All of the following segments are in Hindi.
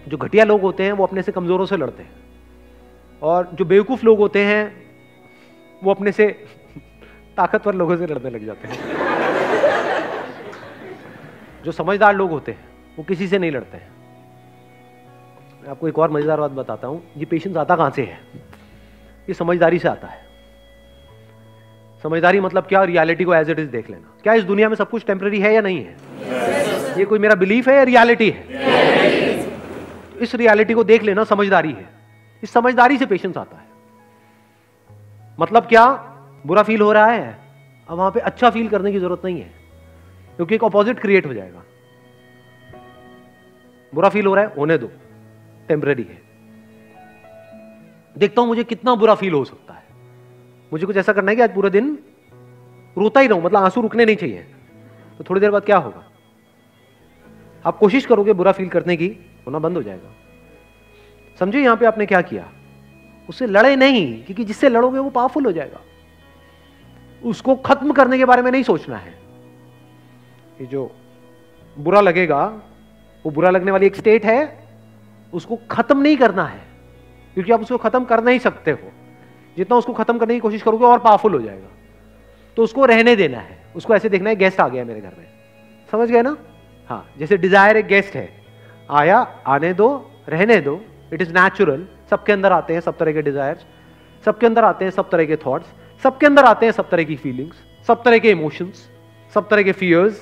जो घटिया लोग होते हैं वो अपने से कमजोरों से लड़ते हैं, और जो बेवकूफ लोग होते हैं वो अपने से ताकतवर लोगों से लड़ने लग जाते हैं। जो समझदार लोग होते हैं वो किसी से नहीं लड़ते हैं। मैं आपको एक और मजेदार बात बताता हूं, ये पेशेंस आता कहां से है? ये समझदारी से आता है। समझदारी मतलब क्या? रियलिटी को एज इट इज देख लेना। क्या इस दुनिया में सब कुछ टेम्पररी है या नहीं है? ये कोई मेरा बिलीफ है या रियलिटी है? इस रियलिटी को देख लेना समझदारी है। इस समझदारी से पेशेंस आता है। मतलब क्या? बुरा फील हो रहा है, अब वहां पे अच्छा फील करने की जरूरत नहीं है, क्योंकि एक ऑपोजिट क्रिएट हो जाएगा। बुरा फील हो रहा है, होने दो, टेम्पररी है। देखता हूं मुझे कितना बुरा फील हो सकता है। मुझे कुछ ऐसा करना है कि आज पूरे दिन रोता ही रहूं, मतलब आंसू रुकने नहीं चाहिए। तो थोड़ी देर बाद क्या होगा? आप कोशिश करोगे बुरा फील करने की, होना बंद हो जाएगा। समझे यहां पे आपने क्या किया? उससे लड़े नहीं, क्योंकि जिससे लड़ोगे वो पावरफुल हो जाएगा। उसको खत्म करने के बारे में नहीं सोचना है। ये जो बुरा लगेगा, वो बुरा लगने वाली एक स्टेट है, उसको खत्म नहीं करना है, क्योंकि आप उसको खत्म कर नहीं सकते हो। जितना उसको खत्म करने की कोशिश करोगे और पावरफुल हो जाएगा। तो उसको रहने देना है। उसको ऐसे देखना है, गेस्ट आ गया मेरे घर में, समझ गए ना? हाँ, जैसे डिजायर एक गेस्ट है, आया, आने दो, रहने दो, इट इज नेचुरल। सबके अंदर आते हैं सब तरह के डिजायर्स, सबके अंदर आते हैं सब तरह के थॉट्स, सबके अंदर आते हैं सब तरह की फीलिंग्स, सब तरह के इमोशंस, सब तरह के फियर्स।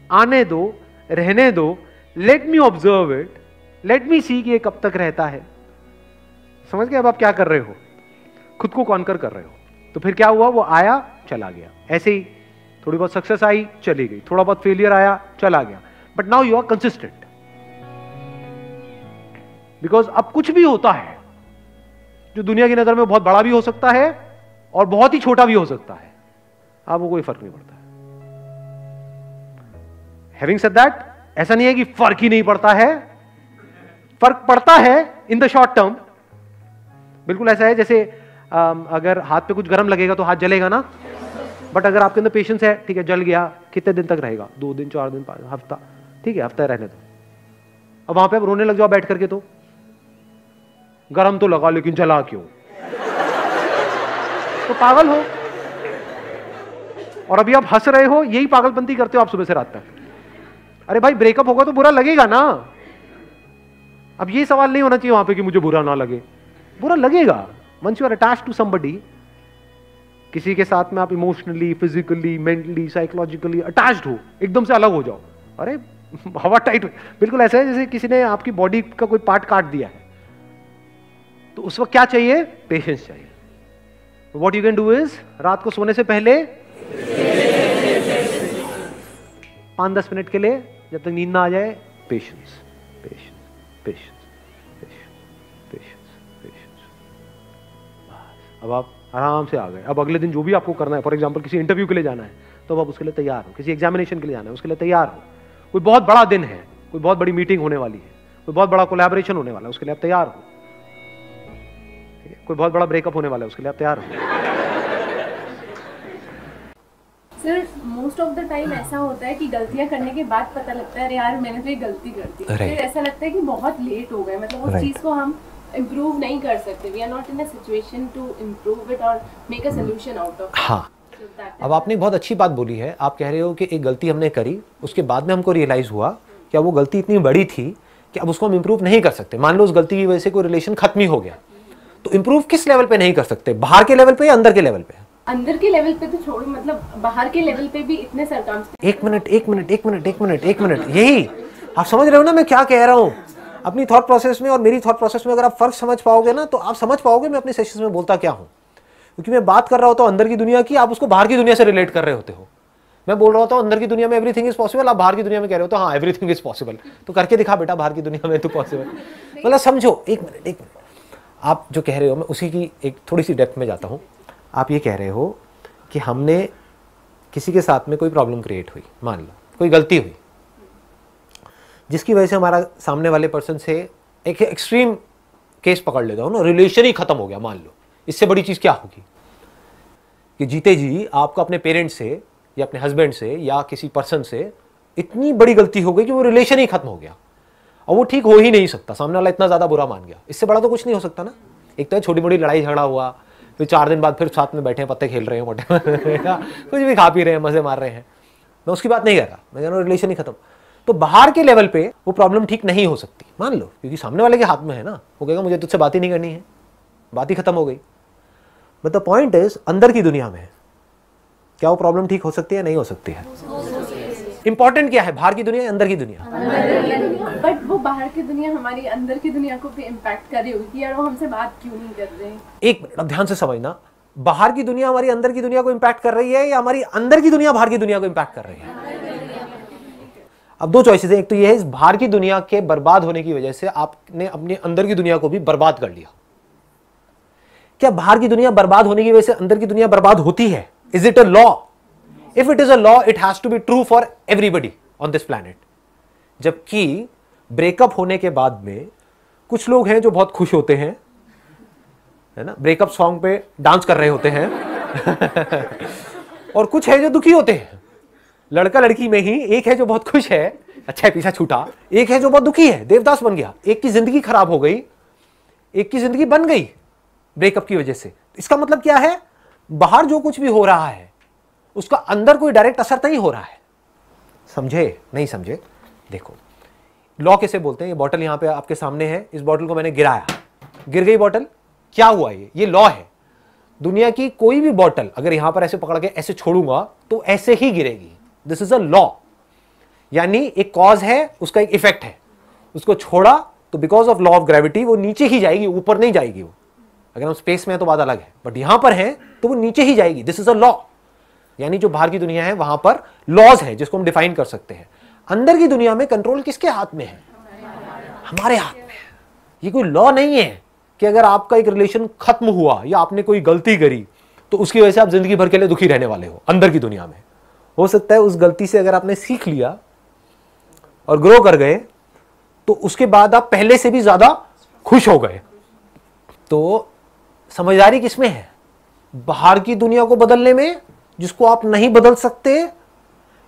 आने दो, रहने दो, let me observe it, let me see कि ये कब तक रहता है। समझ गए अब आप क्या कर रहे हो? खुद को कॉन्कर कर रहे हो। तो फिर क्या हुआ? वो आया, चला गया। ऐसे ही थोड़ी बहुत सक्सेस आई, चली गई, थोड़ा बहुत फेलियर आया, चला गया। But now you are consistent, because अब कुछ भी होता है जो दुनिया की नजर में बहुत बड़ा भी हो सकता है और बहुत ही छोटा भी हो सकता है, आपको कोई फर्क नहीं पड़ता है। हैविंग सेड दैट, ऐसा नहीं है कि फर्क ही नहीं पड़ता है, फर्क पड़ता है इन द शॉर्ट टर्म। बिल्कुल ऐसा है जैसे अगर हाथ पे कुछ गर्म लगेगा तो हाथ जलेगा ना, बट अगर आपके अंदर पेशेंस है, ठीक है, जल गया, कितने दिन तक रहेगा? 2 दिन, 4 दिन, 5 हफ्ता, ठीक है, हफ्ता रहने दो। अब वहां पे आप रोने लग जाओ बैठ करके, तो गरम तो लगा लेकिन जला क्यों? तो पागल हो। और अभी आप हंस रहे हो, यही पागलपंती करते हो आप सुबह से रात तक। अरे भाई, ब्रेकअप होगा तो बुरा लगेगा ना। अब ये सवाल नहीं होना चाहिए वहां पे कि मुझे बुरा ना लगे। बुरा लगेगा। Once you are attached to somebody, किसी के साथ में आप emotionally, physically, mentally, psychologically attached हो, एकदम से अलग हो जाओ, अरे हवा टाइट। बिल्कुल ऐसा है जैसे किसी ने आपकी बॉडी का कोई पार्ट काट दिया है, तो उस वक्त क्या चाहिए? पेशेंस चाहिए। What you can do is, रात को सोने से पहले 5-10 मिनट के लिए, जब तक नींद ना आ जाए, patience, patience, patience, patience, patience. अब आप आराम से आ गए। अब अगले दिन जो भी आपको करना है, फॉर एग्जांपल किसी इंटरव्यू के लिए जाना है, तो अब उसके लिए तैयार हो। किसी एग्जामिनेशन के लिए जाना है, उसके लिए तैयार हो। कोई बहुत बड़ा दिन है, कोई बहुत बड़ी मीटिंग होने वाली है, कोई बहुत बड़ा कोलैबोरेशन होने वाला है, उसके लिए आप तैयार हो। कोई बहुत बड़ा ब्रेकअप होने वाला है, उसके लिए आप तैयार हो। Sir, most of the time ऐसा होता है कि गलतियां करने के बाद पता लगता है अरे यार मैंने तो ये गलती कर दी। फिर ऐसा लगता है कि बहुत लेट हो गए, मतलब उस चीज को हम इम्प्रूव नहीं कर सकते। We are not in a situation to improve it और make a solution out of. हाँ, अब आपने बहुत अच्छी बात बोली है। आप कह रहे हो कि एक गलती हमने करी, उसके बाद में हमको रियलाइज हुआ कि वो गलती इतनी बड़ी थी कि अब उसको हम इम्प्रूव नहीं कर सकते। मान लो उस गलती की वजह से कोई रिलेशन खत्म ही हो गया, तो इम्प्रूव किस लेवल पे नहीं कर सकते? बाहर के लेवल पे या अंदर के लेवल पे? अंदर के लेवल पे तो छोड़ो, मतलब बाहर के लेवल पे भी इतने सर्कमस्टेंसेस। एक मिनट, यही आप समझ रहे हो ना मैं क्या कह रहा हूँ? अपनी थॉट प्रोसेस में और मेरी थॉट प्रोसेस में अगर आप फर्क समझ पाओगे ना, तो आप समझ पाओगे मैं अपने सेशंस में बोलता क्या हूँ। क्योंकि मैं बात कर रहा होता हूँ अंदर की दुनिया की, आप उसको बाहर की दुनिया से रिलेट कर रहे होते हो। मैं बोल रहा होता हूँ अंदर की दुनिया में एवरीथिंग इज पॉसिबल, आप बाहर की दुनिया में कह रहे हो तो हाँ एवरीथिंग इज पॉसिबल। तो करके दिखा बेटा बाहर की दुनिया में तो पॉसिबल। मतलब समझो, एक मिनट, आप जो कह रहे हो मैं उसी की एक थोड़ी सी डेप्थ में जाता हूँ। आप ये कह रहे हो कि हमने किसी के साथ में कोई प्रॉब्लम क्रिएट हुई, मान लो कोई गलती हुई जिसकी वजह से हमारा सामने वाले पर्सन से एक एक्सट्रीम केस पकड़ लेता हूँ ना, रिलेशन ही खत्म हो गया। मान लो इससे बड़ी चीज़ क्या होगी कि जीते जी आपको अपने पेरेंट्स से या अपने हस्बैंड से या किसी पर्सन से इतनी बड़ी गलती हो गई कि वो रिलेशन ही खत्म हो गया। और वो ठीक हो ही नहीं सकता, सामने वाला इतना ज्यादा बुरा मान गया, इससे बड़ा तो कुछ नहीं हो सकता ना। एक तो छोटी मोटी लड़ाई झगड़ा हुआ, फिर 4 दिन बाद फिर साथ में बैठे हैं, पत्ते खेल रहे हैं मोटे कुछ भी खा पी रहे हैं, मजे मार रहे हैं, मैं उसकी बात नहीं कर रहा, मैं कह रहा हूं रिलेशन ही खत्म। तो बाहर के लेवल पे वो प्रॉब्लम ठीक नहीं हो सकती, मान लो, क्योंकि सामने वाले के हाथ में है ना, वो कहेगा मुझे तुझसे बात ही नहीं करनी है, बात ही खत्म हो गई। बट द पॉइंट इज अंदर की दुनिया में क्या वो प्रॉब्लम ठीक हो सकती है, नहीं हो सकती है? इंपॉर्टेंट क्या है, बाहर की दुनिया, अंदर की दुनिया? बट वो बाहर की दुनिया हमारी अंदर की दुनिया को भी इम्पैक्ट कर रही होगी कि यार वो हमसे बात क्यों नहीं कर रहे हैं। एक मिनट, अब ध्यान से समझना, बाहर की दुनिया हमारी अंदर की दुनिया को इम्पैक्ट कर रही है या हमारी अंदर की दुनिया बाहर की दुनिया को इम्पैक्ट कर रही है? अब 2 चॉइसेस है, एक तो ये है इस बाहर की दुनिया के बर्बाद होने की वजह से आपने अपने अंदर की दुनिया को भी बर्बाद कर लिया। क्या बाहर की दुनिया बर्बाद होने की वजह से अंदर की दुनिया बर्बाद होती है? Is it a law? If it is a law, it has to be true for everybody on this planet. जबकि ब्रेकअप होने के बाद में कुछ लोग हैं जो बहुत खुश होते हैं, है ना, ब्रेकअप सॉन्ग पे डांस कर रहे होते हैं और कुछ है जो दुखी होते हैं। लड़का लड़की में ही एक है जो बहुत खुश है, अच्छा है पीछा छूटा, एक है जो बहुत दुखी है, देवदास बन गया, एक की जिंदगी खराब हो गई, एक की जिंदगी बन गई ब्रेकअप की वजह से। इसका मतलब क्या है, बाहर जो कुछ भी हो रहा है उसका अंदर कोई डायरेक्ट असर नहीं हो रहा है। समझे नहीं समझे? देखो लॉ कैसे बोलते हैं, ये बॉटल यहां पे आपके सामने है, इस बॉटल को मैंने गिराया, गिर गई बॉटल, क्या हुआ? ये लॉ है। दुनिया की कोई भी बॉटल अगर यहां पर ऐसे पकड़ के ऐसे छोड़ूंगा तो ऐसे ही गिरेगी। दिस इज अ लॉ, यानी एक कॉज है, उसका एक इफेक्ट है। उसको छोड़ा तो because of law of gravity वो नीचे ही जाएगी, ऊपर नहीं जाएगी। वो अगर हम स्पेस में है तो बात अलग है, बट यहां पर है तो वो नीचे ही जाएगी। दिस इज अ लॉ, यानी जो बाहर की दुनिया है वहां पर लॉज है जिसको हम डिफाइन कर सकते हैं। अंदर की दुनिया में कंट्रोल किसके हाथ में है? हमारे हाथ में है। ये कोई लॉ नहीं है कि अगर आपका एक रिलेशन खत्म हुआ या आपने कोई गलती करी तो उसकी वजह से आप जिंदगी भर के लिए दुखी रहने वाले हो। अंदर की दुनिया में हो सकता है उस गलती से अगर आपने सीख लिया और ग्रो कर गए तो उसके बाद आप पहले से भी ज्यादा खुश हो गए। तो समझदारी किसमें है? बाहर की दुनिया को बदलने में जिसको आप नहीं बदल सकते,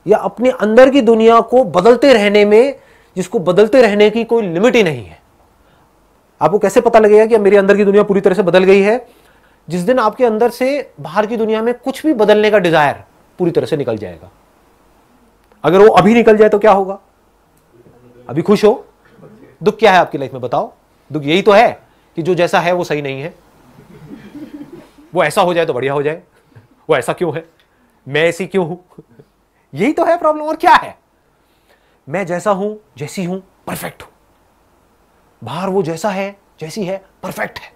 या अपने अंदर की दुनिया को बदलते रहने में जिसको बदलते रहने की कोई लिमिट ही नहीं है। आपको कैसे पता लगेगा कि मेरे अंदर की दुनिया पूरी तरह से बदल गई है? जिस दिन आपके अंदर से बाहर की दुनिया में कुछ भी बदलने का डिजायर पूरी तरह से निकल जाएगा। अगर वो अभी निकल जाए तो क्या होगा? अभी खुश हो, दुख क्या है आपकी लाइफ में बताओ? दुख यही तो है कि जो जैसा है वो सही नहीं है, वो ऐसा हो जाए तो बढ़िया हो जाए, वो ऐसा क्यों है, मैं ऐसी क्यों हूं, यही तो है प्रॉब्लम। और क्या है? मैं जैसा हूं, जैसी हूं, परफेक्ट हूं, बाहर वो जैसा है, जैसी है, परफेक्ट है,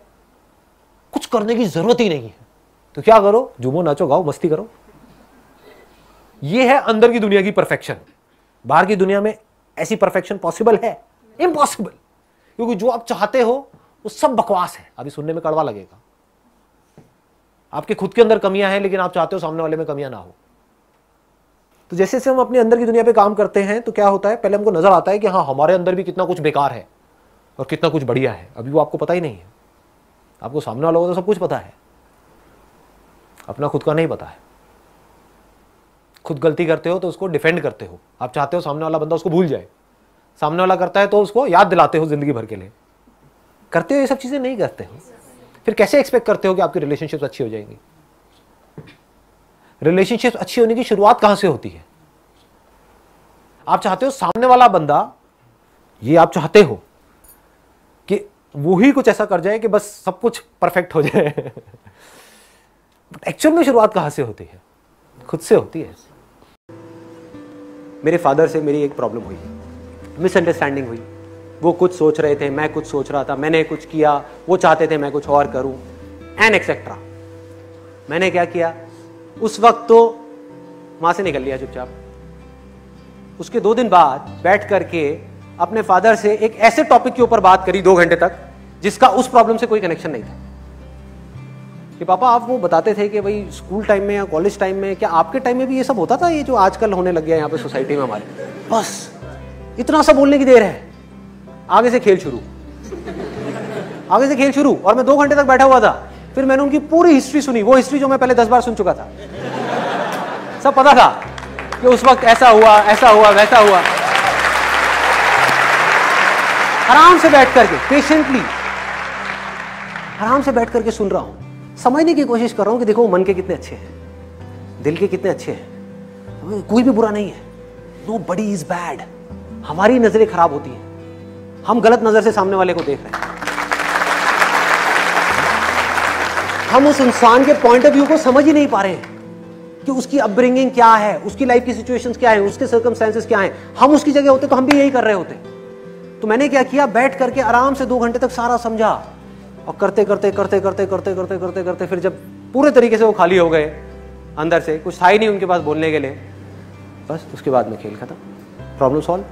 कुछ करने की जरूरत ही नहीं है। तो क्या करो? झूमो, नाचो, गाओ, मस्ती करो। ये है अंदर की दुनिया की परफेक्शन। बाहर की दुनिया में ऐसी परफेक्शन पॉसिबल है? इम्पॉसिबल, क्योंकि जो आप चाहते हो वो सब बकवास है। अभी सुनने में कड़वा लगेगा, आपके खुद के अंदर कमियां हैं लेकिन आप चाहते हो सामने वाले में कमियां ना हो। तो जैसे जैसे हम अपने अंदर की दुनिया पे काम करते हैं तो क्या होता है, पहले हमको नजर आता है कि हाँ हमारे अंदर भी कितना कुछ बेकार है और कितना कुछ बढ़िया है। अभी वो आपको पता ही नहीं है। आपको सामने वालों को तो सब कुछ पता है, अपना खुद का नहीं पता है। खुद गलती करते हो तो उसको डिफेंड करते हो, आप चाहते हो सामने वाला बंदा उसको भूल जाए। सामने वाला करता है तो उसको याद दिलाते हो जिंदगी भर के लिए। करते हो ये सब चीजें? नहीं करते हो। फिर कैसे एक्सपेक्ट करते हो कि आपकी रिलेशनशिप्स अच्छी हो जाएंगी? रिलेशनशिप्स अच्छी होने की शुरुआत कहां से होती है? आप चाहते हो सामने वाला बंदा, ये आप चाहते हो कि वो ही कुछ ऐसा कर जाए कि बस सब कुछ परफेक्ट हो जाए। बट एक्चुअल में शुरुआत कहां से होती है? खुद से होती है। मेरे फादर से मेरी एक प्रॉब्लम हुई, मिसअंडरस्टैंडिंग हुई। वो कुछ सोच रहे थे, मैं कुछ सोच रहा था, मैंने कुछ किया, वो चाहते थे मैं कुछ और करूं, एंड एक्सेट्रा। मैंने क्या किया? उस वक्त तो वहां से निकल लिया चुपचाप। उसके 2 दिन बाद बैठ करके अपने फादर से एक ऐसे टॉपिक के ऊपर बात करी 2 घंटे तक जिसका उस प्रॉब्लम से कोई कनेक्शन नहीं था। कि पापा आप वो बताते थे कि भाई स्कूल टाइम में या कॉलेज टाइम में, क्या आपके टाइम में भी ये सब होता था, ये जो आजकल होने लग गया यहाँ पे सोसाइटी में हमारे? बस इतना सा बोलने की देर है, आगे से खेल शुरू, आगे से खेल शुरू। और मैं 2 घंटे तक बैठा हुआ था। फिर मैंने उनकी पूरी हिस्ट्री सुनी, वो हिस्ट्री जो मैं पहले 10 बार सुन चुका था। सब पता था कि उस वक्त ऐसा हुआ, वैसा हुआ। आराम से बैठ करके, पेशेंटली आराम से बैठ करके सुन रहा हूं, समझने की कोशिश कर रहा हूं कि देखो मन के कितने अच्छे हैं, दिल के कितने अच्छे हैं, कोई भी बुरा नहीं है, नोबडी इज बैड। हमारी नजरें खराब होती हैं, हम गलत नजर से सामने वाले को देख रहे हैं, हम उस इंसान के पॉइंट ऑफ व्यू को समझ ही नहीं पा रहे हैं कि उसकी अपब्रिंगिंग क्या है, उसकी लाइफ की सिचुएशंस क्या है, उसके सर्कमस्टेंसेस क्या हैं। हम उसकी जगह होते तो हम भी यही कर रहे होते। तो मैंने क्या किया, बैठ करके आराम से 2 घंटे तक सारा समझा, और करते करते करते करते करते करते करते करते फिर जब पूरे तरीके से वो खाली हो गए, अंदर से कुछ था ही नहीं उनके पास बोलने के लिए, बस उसके बाद में खेल खत्म, प्रॉब्लम सॉल्व।